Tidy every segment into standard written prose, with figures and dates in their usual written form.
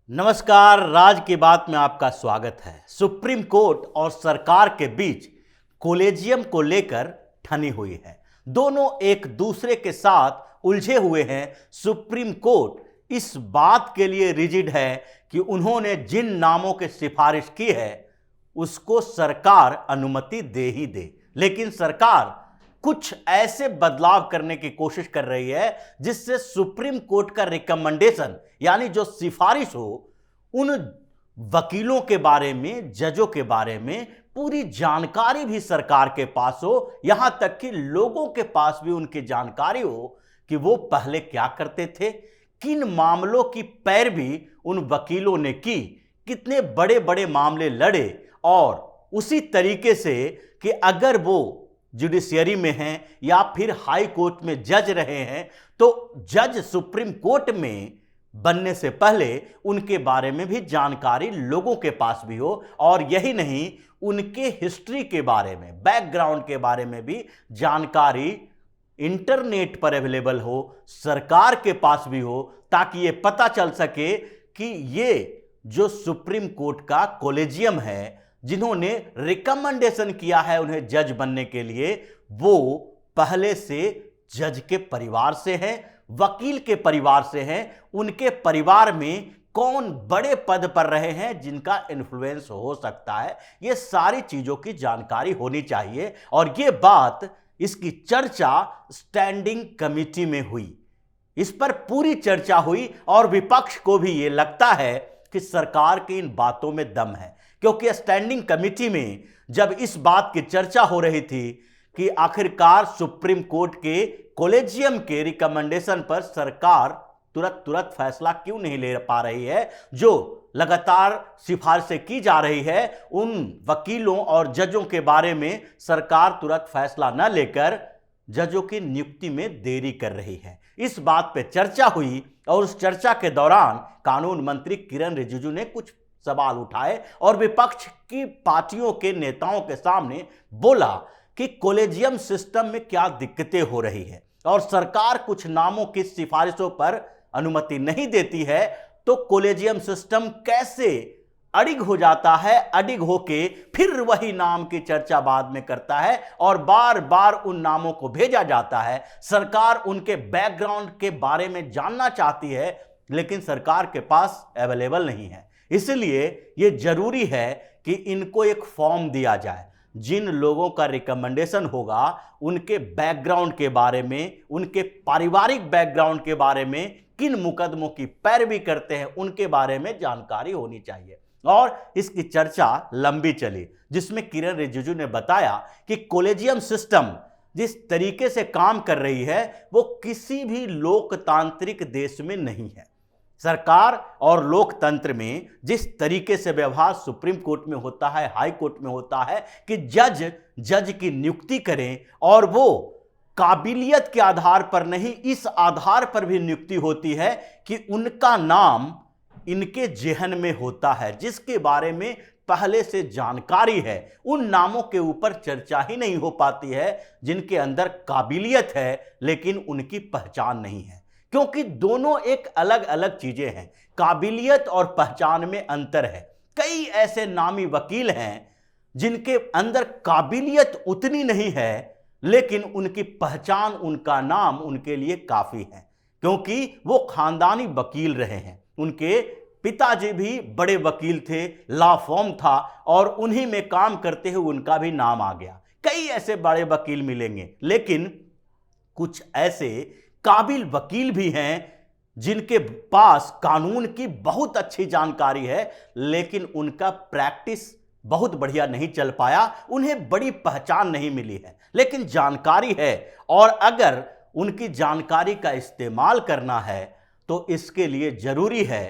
नमस्कार। राज की बात में आपका स्वागत है। सुप्रीम कोर्ट और सरकार के बीच कोलेजियम को लेकर ठनी हुई है। दोनों एक दूसरे के साथ उलझे हुए हैं। सुप्रीम कोर्ट इस बात के लिए रिजिड है कि उन्होंने जिन नामों की सिफारिश की है उसको सरकार अनुमति दे ही दे, लेकिन सरकार कुछ ऐसे बदलाव करने की कोशिश कर रही है जिससे सुप्रीम कोर्ट का रिकमेंडेशन यानी जो सिफारिश हो उन वकीलों के बारे में, जजों के बारे में पूरी जानकारी भी सरकार के पास हो, यहां तक कि लोगों के पास भी उनकी जानकारी हो कि वो पहले क्या करते थे, किन मामलों की पैरवी उन वकीलों ने की, कितने बड़े बड़े मामले लड़े, और उसी तरीके से कि अगर वो जुडिशियरी में हैं या फिर हाई कोर्ट में जज रहे हैं तो जज सुप्रीम कोर्ट में बनने से पहले उनके बारे में भी जानकारी लोगों के पास भी हो, और यही नहीं उनके हिस्ट्री के बारे में, बैकग्राउंड के बारे में भी जानकारी इंटरनेट पर अवेलेबल हो, सरकार के पास भी हो, ताकि ये पता चल सके कि ये जो सुप्रीम कोर्ट का कॉलेजियम है जिन्होंने रिकमेंडेशन किया है उन्हें जज बनने के लिए, वो पहले से जज के परिवार से हैं, वकील के परिवार से हैं, उनके परिवार में कौन बड़े पद पर रहे हैं जिनका इन्फ्लुएंस हो सकता है, ये सारी चीजों की जानकारी होनी चाहिए। और ये बात, इसकी चर्चा स्टैंडिंग कमेटी में हुई, इस पर पूरी चर्चा हुई और विपक्ष को भी ये लगता है कि सरकार की इन बातों में दम है, क्योंकि स्टैंडिंग कमेटी में जब इस बात की चर्चा हो रही थी कि आखिरकार सुप्रीम कोर्ट के कॉलेजियम के रिकमेंडेशन पर सरकार तुरंत फैसला क्यों नहीं ले पा रही है, जो लगातार सिफारिशें की जा रही है उन वकीलों और जजों के बारे में सरकार तुरंत फैसला न लेकर जजों की नियुक्ति में देरी कर रही है। इस बात पे चर्चा हुई और उस चर्चा के दौरान कानून मंत्री किरण रिजिजू ने कुछ सवाल उठाए और विपक्ष की पार्टियों के नेताओं के सामने बोला कि कॉलेजियम सिस्टम में क्या दिक्कतें हो रही है और सरकार कुछ नामों की सिफारिशों पर अनुमति नहीं देती है, तो कॉलेजियम सिस्टम कैसे अडिग हो जाता है, अडिग होके फिर वही नाम की चर्चा बाद में करता है और बार बार उन नामों को भेजा जाता है। सरकार उनके बैकग्राउंड के बारे में जानना चाहती है लेकिन सरकार के पास अवेलेबल नहीं है। इसलिए यह जरूरी है कि इनको एक फॉर्म दिया जाए, जिन लोगों का रिकमेंडेशन होगा उनके बैकग्राउंड के बारे में, उनके पारिवारिक बैकग्राउंड के बारे में, किन मुकदमों की पैरवी करते हैं उनके बारे में जानकारी होनी चाहिए। और इसकी चर्चा लंबी चली, जिसमें किरण रिजिजू ने बताया कि कॉलेजियम सिस्टम जिस तरीके से काम कर रही है वो किसी भी लोकतांत्रिक देश में नहीं है। सरकार और लोकतंत्र में जिस तरीके से व्यवहार सुप्रीम कोर्ट में होता है, हाई कोर्ट में होता है कि जज की नियुक्ति करें और वो काबिलियत के आधार पर नहीं, इस आधार पर भी नियुक्ति होती है कि उनका नाम इनके जेहन में होता है, जिसके बारे में पहले से जानकारी है। उन नामों के ऊपर चर्चा ही नहीं हो पाती है जिनके अंदर काबिलियत है लेकिन उनकी पहचान नहीं है, क्योंकि दोनों एक अलग अलग चीजें हैं। काबिलियत और पहचान में अंतर है। कई ऐसे नामी वकील हैं जिनके अंदर काबिलियत उतनी नहीं है लेकिन उनकी पहचान, उनका नाम उनके लिए काफी है, क्योंकि वो खानदानी वकील रहे हैं। उनके पिताजी भी बड़े वकील थे, लॉ फर्म था और उन्हीं में काम करते हुए उनका भी नाम आ गया। कई ऐसे बड़े वकील मिलेंगे, लेकिन कुछ ऐसे काबिल वकील भी हैं जिनके पास कानून की बहुत अच्छी जानकारी है लेकिन उनका प्रैक्टिस बहुत बढ़िया नहीं चल पाया, उन्हें बड़ी पहचान नहीं मिली है, लेकिन जानकारी है। और अगर उनकी जानकारी का इस्तेमाल करना है तो इसके लिए जरूरी है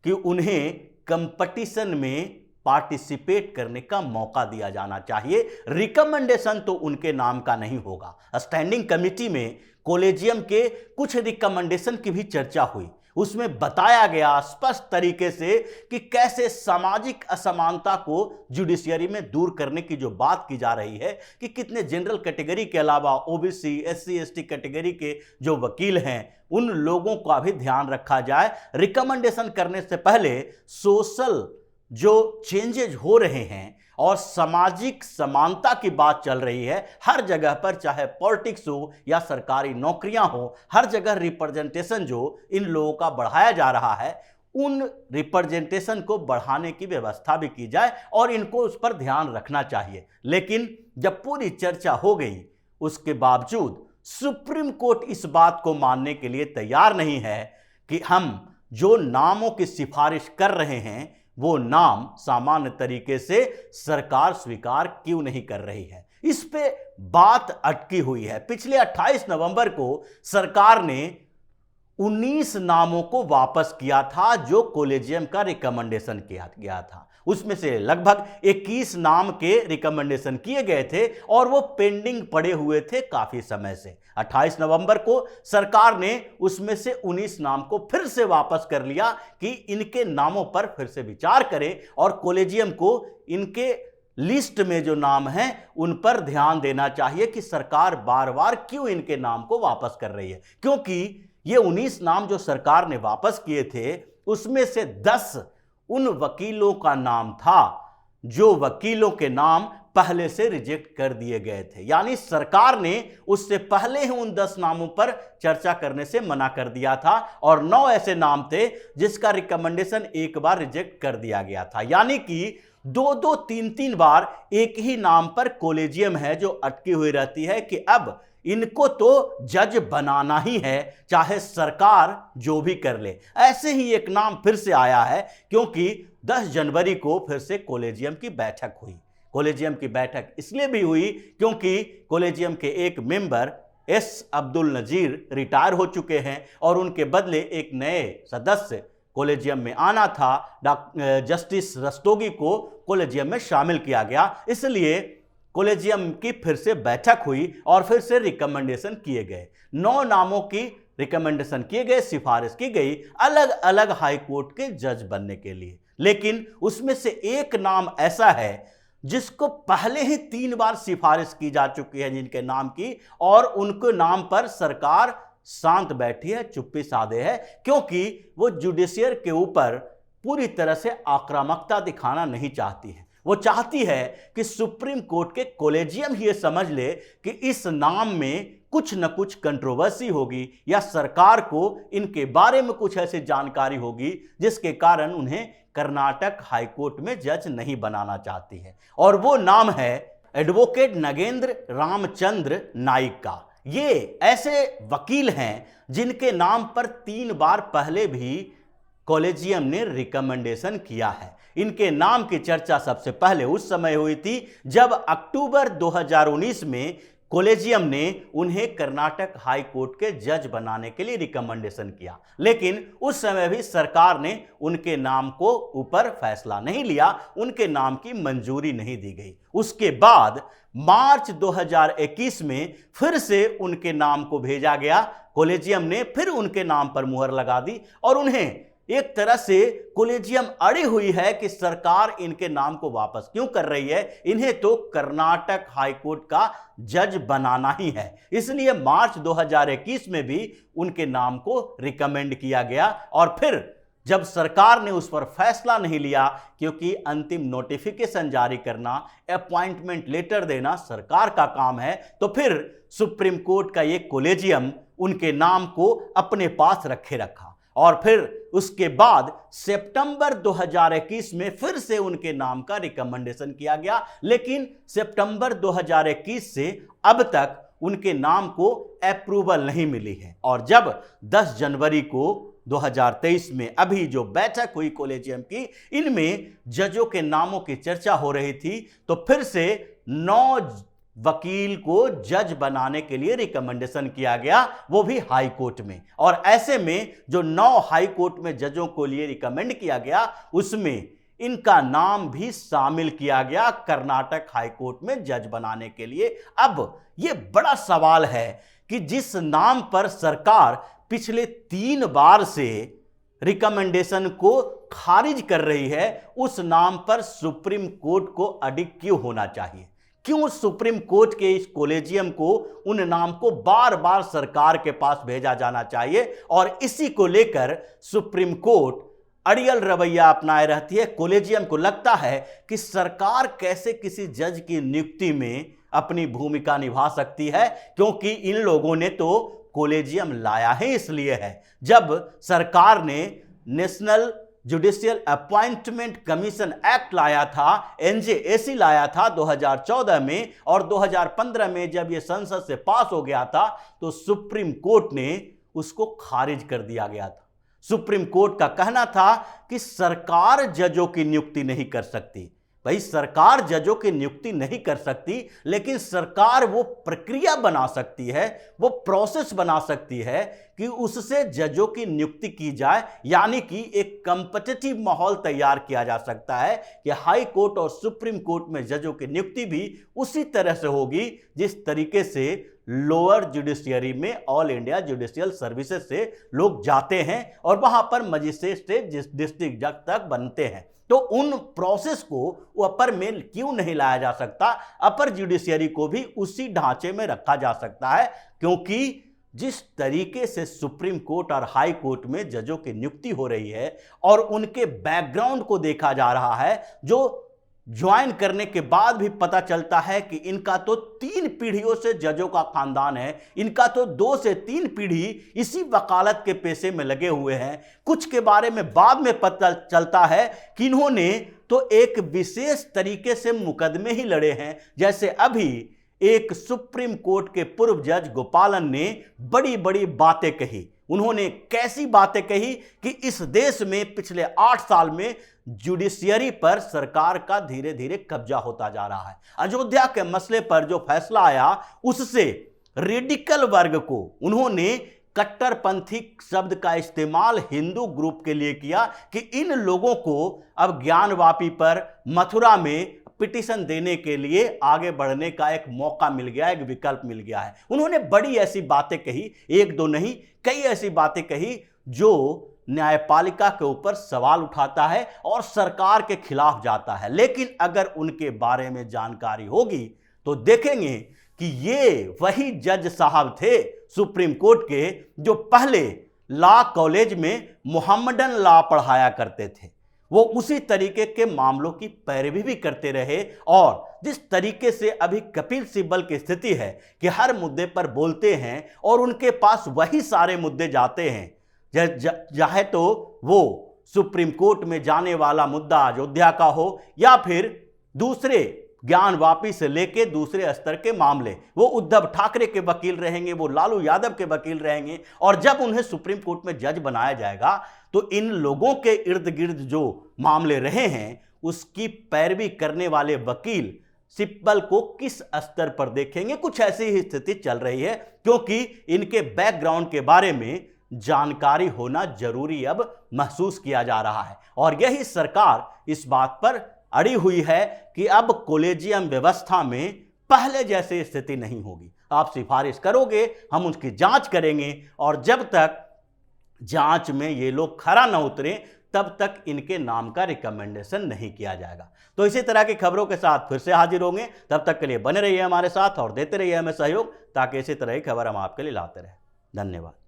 कि उन्हें कंपटीशन में पार्टिसिपेट करने का मौका दिया जाना चाहिए। रिकमेंडेशन तो उनके नाम का नहीं होगा। स्टैंडिंग कमेटी में कॉलेजियम के कुछ रिकमेंडेशन की भी चर्चा हुई। उसमें बताया गया स्पष्ट तरीके से कि कैसे सामाजिक असमानता को जुडिशियरी में दूर करने की जो बात की जा रही है, कि कितने जनरल कैटेगरी के अलावा ओबीसी, एससी, एसटी कैटेगरी के जो वकील हैं उन लोगों का भी ध्यान रखा जाए। रिकमेंडेशन करने से पहले सोशल जो चेंजेज हो रहे हैं और सामाजिक समानता की बात चल रही है हर जगह पर, चाहे पॉलिटिक्स हो या सरकारी नौकरियां हो, हर जगह रिप्रेजेंटेशन जो इन लोगों का बढ़ाया जा रहा है, उन रिप्रेजेंटेशन को बढ़ाने की व्यवस्था भी की जाए और इनको उस पर ध्यान रखना चाहिए। लेकिन जब पूरी चर्चा हो गई उसके बावजूद सुप्रीम कोर्ट इस बात को मानने के लिए तैयार नहीं है कि हम जो नामों की सिफारिश कर रहे हैं वो नाम सामान्य तरीके से सरकार स्वीकार क्यों नहीं कर रही है। इस पे बात अटकी हुई है। पिछले 28 नवंबर को सरकार ने 19 नामों को वापस किया था जो कॉलेजियम का रिकमेंडेशन किया गया था। उसमें से लगभग 21 नाम के रिकमेंडेशन किए गए थे और वो पेंडिंग पड़े हुए थे काफी समय से। 28 नवंबर को सरकार ने उसमें से 19 नाम को फिर से वापस कर लिया कि इनके नामों पर फिर से विचार करें और कॉलेजियम को इनके लिस्ट में जो नाम हैं उन पर ध्यान देना चाहिए कि सरकार बार बार क्यों इनके नाम को वापस कर रही है। क्योंकि ये 19 नाम जो सरकार ने वापस किए थे उसमें से 10 उन वकीलों का नाम था जो वकीलों के नाम पहले से रिजेक्ट कर दिए गए थे, यानी सरकार ने उससे पहले ही उन 10 नामों पर चर्चा करने से मना कर दिया था और 9 ऐसे नाम थे जिसका रिकमेंडेशन एक बार रिजेक्ट कर दिया गया था। यानी कि 2-2, 3-3 बार एक ही नाम पर कॉलेजियम है जो अटकी हुई रहती है कि अब इनको तो जज बनाना ही है, चाहे सरकार जो भी कर ले। ऐसे ही एक नाम फिर से आया है क्योंकि 10 जनवरी को फिर से कॉलेजियम की बैठक हुई। कॉलेजियम की बैठक इसलिए भी हुई क्योंकि कॉलेजियम के एक member S Abdul Nazeer retire हो चुके हैं और उनके बदले एक नए सदस्य कॉलेजियम में आना था। जस्टिस रस्तोगी को कॉलेजियम में शामिल किया गया, इसलिए कॉलेजियम की फिर से बैठक हुई और फिर से रिकमेंडेशन किए गए। 9 नामों की रिकमेंडेशन किए गए, सिफारिश की गई अलग अलग हाई कोर्ट के जज बनने के लिए। लेकिन उसमें से एक नाम ऐसा है जिसको पहले ही 3 बार सिफारिश की जा चुकी है जिनके नाम की, और उनके नाम पर सरकार शांत बैठी है, चुप्पी साधे है, क्योंकि वो जुडिशियर के ऊपर पूरी तरह से आक्रामकता दिखाना नहीं चाहती है। वो चाहती है कि सुप्रीम कोर्ट के कॉलेजियम ही ये समझ ले कि इस नाम में कुछ न कुछ कंट्रोवर्सी होगी या सरकार को इनके बारे में कुछ ऐसी जानकारी होगी जिसके कारण उन्हें कर्नाटक हाईकोर्ट में जज नहीं बनाना चाहती है। और वो नाम है एडवोकेट नगेंद्र रामचंद्र नाइक का। ये ऐसे वकील हैं जिनके नाम पर 3 बार पहले भी कॉलेजियम ने रिकमेंडेशन किया है। इनके नाम की चर्चा सबसे पहले उस समय हुई थी जब अक्टूबर 2019 में कॉलेजियम ने उन्हें कर्नाटक हाई कोर्ट के जज बनाने के लिए रिकमेंडेशन किया, लेकिन उस समय भी सरकार ने उनके नाम को ऊपर फैसला नहीं लिया, उनके नाम की मंजूरी नहीं दी गई। उसके बाद मार्च 2021 में फिर से उनके नाम को भेजा गया, कॉलेजियम ने फिर उनके नाम पर मुहर लगा दी और उन्हें एक तरह से कॉलेजियम अड़ी हुई है कि सरकार इनके नाम को वापस क्यों कर रही है, इन्हें तो कर्नाटक हाईकोर्ट का जज बनाना ही है। इसलिए मार्च 2021 में भी उनके नाम को रिकमेंड किया गया और फिर जब सरकार ने उस पर फैसला नहीं लिया, क्योंकि अंतिम नोटिफिकेशन जारी करना, अपॉइंटमेंट लेटर देना सरकार का काम है, तो फिर सुप्रीम कोर्ट का ये कॉलेजियम उनके नाम को अपने पास रखे रखा। और फिर उसके बाद सितंबर 2021 में फिर से उनके नाम का रिकमेंडेशन किया गया, लेकिन सितंबर 2021 से अब तक उनके नाम को अप्रूवल नहीं मिली है। और जब 10 जनवरी को 2023 में अभी जो बैठक हुई कॉलेजियम की, इनमें जजों के नामों की चर्चा हो रही थी, तो फिर से 9 वकील को जज बनाने के लिए रिकमेंडेशन किया गया, वो भी हाई कोर्ट में। और ऐसे में जो 9 हाई कोर्ट में जजों को लिए रिकमेंड किया गया, उसमें इनका नाम भी शामिल किया गया कर्नाटक हाई कोर्ट में जज बनाने के लिए। अब यह बड़ा सवाल है कि जिस नाम पर सरकार पिछले 3 बार से रिकमेंडेशन को खारिज कर रही है, उस नाम पर सुप्रीम कोर्ट को अडिग क्यों होना चाहिए? क्यों सुप्रीम कोर्ट के इस कॉलेजियम को उन नाम को बार बार सरकार के पास भेजा जाना चाहिए? और इसी को लेकर सुप्रीम कोर्ट अड़ियल रवैया अपनाए रहती है। कॉलेजियम को लगता है कि सरकार कैसे किसी जज की नियुक्ति में अपनी भूमिका निभा सकती है, क्योंकि इन लोगों ने तो कॉलेजियम लाया ही इसलिए है। जब सरकार ने national judicial appointment commission act लाया था, एनजेएसी लाया था 2014 में, और 2015 में जब यह संसद से पास हो गया था तो सुप्रीम कोर्ट ने उसको खारिज कर दिया गया था। सुप्रीम कोर्ट का कहना था कि सरकार जजों की नियुक्ति नहीं कर सकती। भाई, सरकार जजों की नियुक्ति नहीं कर सकती, लेकिन सरकार वो प्रक्रिया बना सकती है, वो प्रोसेस बना सकती है कि उससे जजों की नियुक्ति की जाए। यानी कि एक कॉम्पिटिटिव माहौल तैयार किया जा सकता है कि हाई कोर्ट और सुप्रीम कोर्ट में जजों की नियुक्ति भी उसी तरह से होगी जिस तरीके से लोअर जुडिशियरी में ऑल इंडिया जुडिशियल सर्विसेज से लोग जाते हैं और वहां पर मजिस्ट्रेट से डिस्ट्रिक्ट जज तक बनते हैं। तो उन प्रोसेस को वो अपर में क्यों नहीं लाया जा सकता? अपर जुडिशियरी को भी उसी ढांचे में रखा जा सकता है, क्योंकि जिस तरीके से सुप्रीम कोर्ट और हाई कोर्ट में जजों की नियुक्ति हो रही है और उनके बैकग्राउंड को देखा जा रहा है, जो ज्वाइन करने के बाद भी पता चलता है कि इनका तो 3 पीढ़ियों से जजों का खानदान है, इनका तो 2 से 3 पीढ़ी इसी वकालत के पेशे में लगे हुए हैं। कुछ के बारे में बाद में पता चलता है कि इन्होंने तो एक विशेष तरीके से मुकदमे ही लड़े हैं। जैसे अभी एक सुप्रीम कोर्ट के पूर्व जज गोपालन ने बड़ी बड़ी बातें कही। उन्होंने कैसी बातें कही कि इस देश में पिछले 8 साल में जुडिशियरी पर सरकार का धीरे धीरे कब्जा होता जा रहा है। अयोध्या के मसले पर जो फैसला आया, उससे रेडिकल वर्ग को उन्होंने कट्टरपंथी शब्द का इस्तेमाल हिंदू ग्रुप के लिए किया कि इन लोगों को अब ज्ञानवापी पर मथुरा में पिटीशन देने के लिए आगे बढ़ने का एक मौका मिल गया, एक विकल्प मिल गया है। उन्होंने बड़ी ऐसी बातें कही, एक दो नहीं कई ऐसी बातें कही जो न्यायपालिका के ऊपर सवाल उठाता है और सरकार के खिलाफ जाता है। लेकिन अगर उनके बारे में जानकारी होगी तो देखेंगे कि ये वही जज साहब थे सुप्रीम कोर्ट के जो पहले लॉ कॉलेज में मोहम्मडन लॉ पढ़ाया करते थे। वो उसी तरीके के मामलों की पैरवी भी करते रहे और जिस तरीके से अभी कपिल सिब्बल की स्थिति है कि हर मुद्दे पर बोलते हैं और उनके पास वही सारे मुद्दे जाते हैं, चाहे तो वो सुप्रीम कोर्ट में जाने वाला मुद्दा अयोध्या का हो या फिर दूसरे ज्ञानवापी से लेके दूसरे स्तर के मामले, वो उद्धव ठाकरे के वकील रहेंगे, वो लालू यादव के वकील रहेंगे। और जब उन्हें सुप्रीम कोर्ट में जज बनाया जाएगा तो इन लोगों के इर्द गिर्द जो मामले रहे हैं उसकी पैरवी करने वाले वकील सिब्बल को किस स्तर पर देखेंगे। कुछ ऐसी ही स्थिति चल रही है, क्योंकि इनके बैकग्राउंड के बारे में जानकारी होना जरूरी अब महसूस किया जा रहा है। और यही सरकार इस बात पर अड़ी हुई है कि अब कॉलेजियम व्यवस्था में पहले जैसी स्थिति नहीं होगी। आप सिफारिश करोगे, हम उसकी जांच करेंगे, और जब तक जांच में ये लोग खरा न उतरे तब तक इनके नाम का रिकमेंडेशन नहीं किया जाएगा। तो इसी तरह की खबरों के साथ फिर से हाजिर होंगे। तब तक के लिए बने रहिए हमारे साथ और देते रहिए हमें सहयोग, ताकि इसी तरह की खबर हम आपके लिए लाते रहें। धन्यवाद।